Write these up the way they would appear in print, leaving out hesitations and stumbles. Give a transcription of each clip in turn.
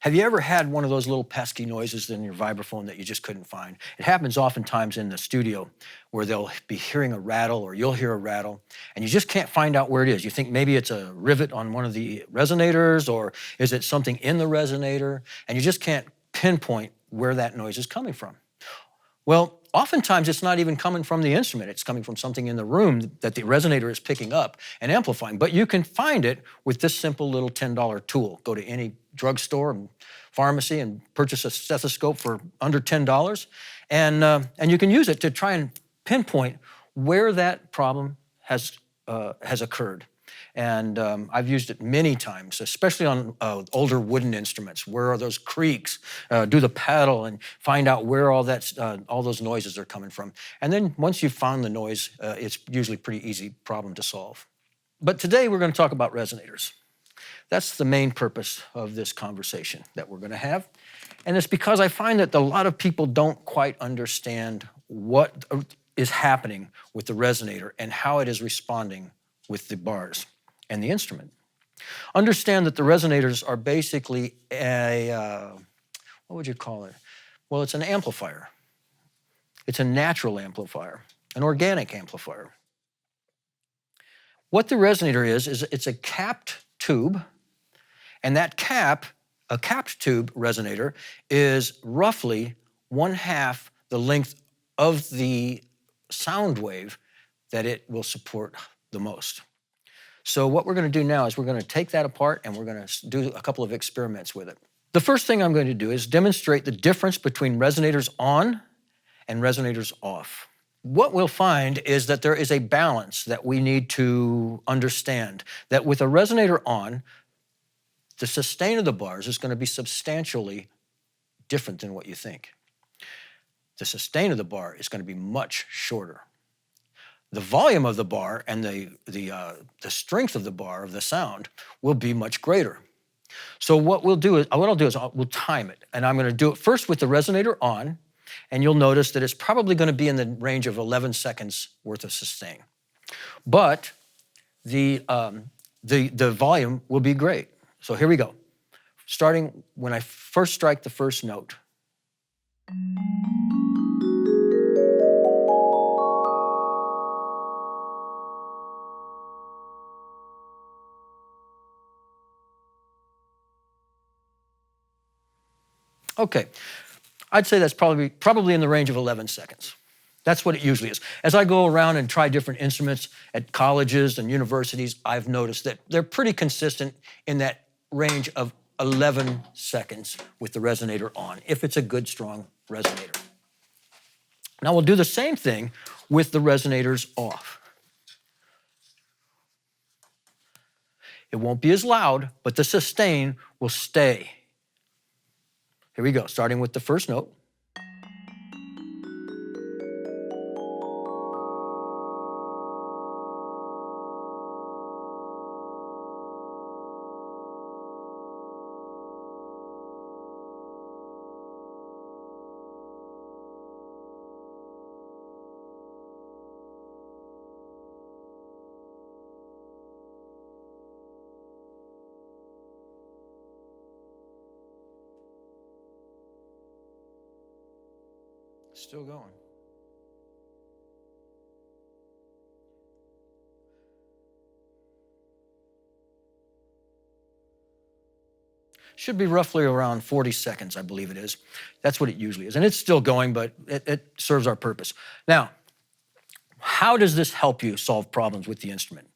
Have you ever had one of those little pesky noises in your vibraphone that you just couldn't find? It happens oftentimes in the studio where they'll be hearing a rattle or you'll hear a rattle and you just can't find out where it is. You think maybe it's a rivet on one of the resonators or is it something in the resonator and you just can't pinpoint where that noise is coming from. Well, oftentimes it's not even coming from the instrument. It's coming from something in the room that the resonator is picking up and amplifying. But you can find it with this simple little $10 tool. Go to any drugstore and pharmacy and purchase a stethoscope for under $10. And you can use it to try and pinpoint where that problem has occurred. And I've used it many times, especially on older wooden instruments. Where are those creaks? Do the pedal and find out where all those noises are coming from. And then once you've found the noise, it's usually a pretty easy problem to solve. But today we're going to talk about resonators. That's the main purpose of this conversation that we're going to have. And it's because I find that a lot of people don't quite understand what is happening with the resonator and how it is responding with the bars and the instrument. Understand that the resonators are basically what would you call it? Well, it's an amplifier. It's a natural amplifier, an organic amplifier. What the resonator is it's a capped tube, and that a capped tube resonator is roughly 1/2 the length of the sound wave that it will support the most. So what we're going to do now is we're going to take that apart and we're going to do a couple of experiments with it. The first thing I'm going to do is demonstrate the difference between resonators on and resonators off. What we'll find is that there is a balance that we need to understand, that with a resonator on, the sustain of the bars is going to be substantially different than what you think. The sustain of the bar is going to be much shorter. The volume of the bar and the strength of the bar of the sound will be much greater. So what I'll do is we'll time it, and I'm going to do it first with the resonator on, and you'll notice that it's probably going to be in the range of 11 seconds worth of sustain. But the volume will be great. So here we go. Starting when I first strike the first note. Okay, I'd say that's probably in the range of 11 seconds. That's what it usually is. As I go around and try different instruments at colleges and universities, I've noticed that they're pretty consistent in that range of 11 seconds with the resonator on, if it's a good, strong resonator. Now we'll do the same thing with the resonators off. It won't be as loud, but the sustain will stay. Here we go, starting with the first note. Still going. Should be roughly around 40 seconds, I believe it is. That's what it usually is. And it's still going, but it serves our purpose. Now, how does this help you solve problems with the instrument?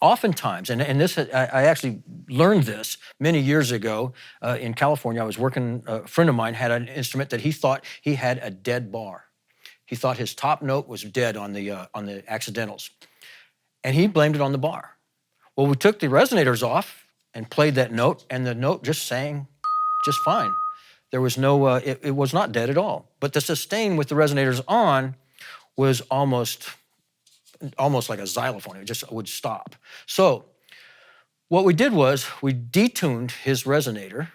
Oftentimes, and this, I actually learned this many years ago in California. I was working, a friend of mine had an instrument that he thought he had a dead bar. He thought his top note was dead on the accidentals, and he blamed it on the bar. Well, we took the resonators off and played that note, and the note just sang just fine. There was no, it was not dead at all. But the sustain with the resonators on was almost like a xylophone. It just would stop. So what we did was we detuned his resonator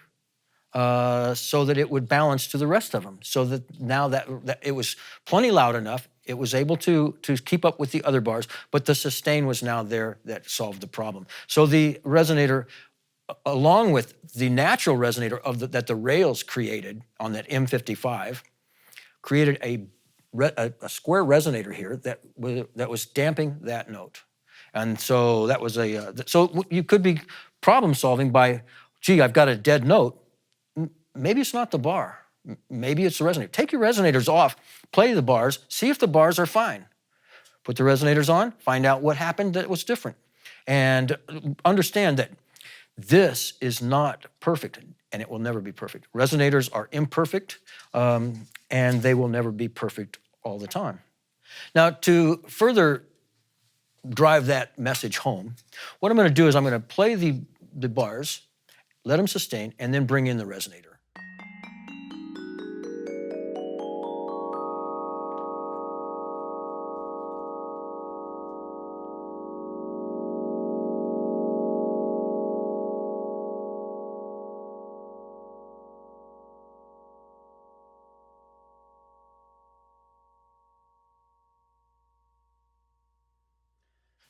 so that it would balance to the rest of them, so that now that it was plenty loud enough, it was able to keep up with the other bars, but the sustain was now there that solved the problem. So the resonator, along with the natural resonator that the rails created on that M55, created a square resonator here that was damping that note. And so that was so you could be problem solving by, gee, I've got a dead note. Maybe it's not the bar. Maybe it's the resonator. Take your resonators off, play the bars, see if the bars are fine. Put the resonators on, find out what happened that was different. And understand that this is not perfect, and it will never be perfect. Resonators are imperfect, and they will never be perfect all the time. Now, to further drive that message home, what I'm going to do is I'm going to play the bars, let them sustain, and then bring in the resonator.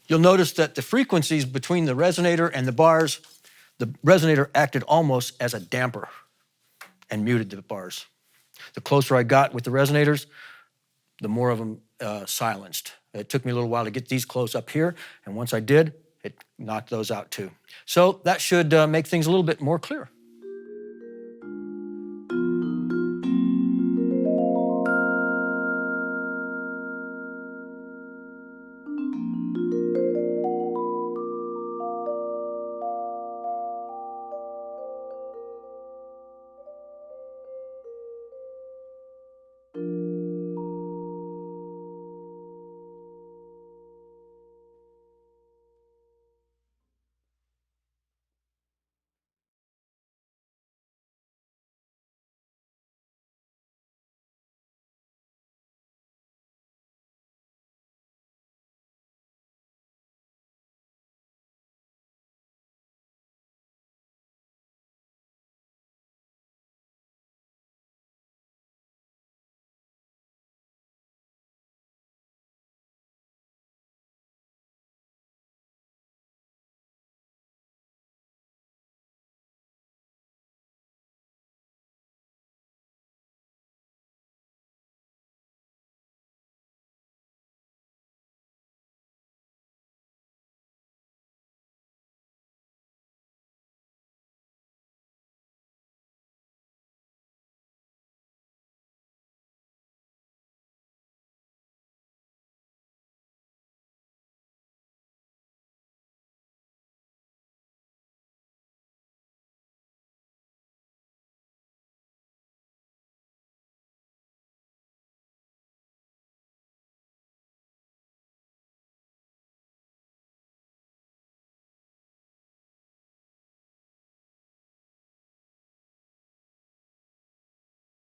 You'll notice that the frequencies between the resonator and the bars, the resonator acted almost as a damper and muted the bars. The closer I got with the resonators, the more of them silenced. It took me a little while to get these close up here, and once I did, it knocked those out too. So that should make things a little bit more clear.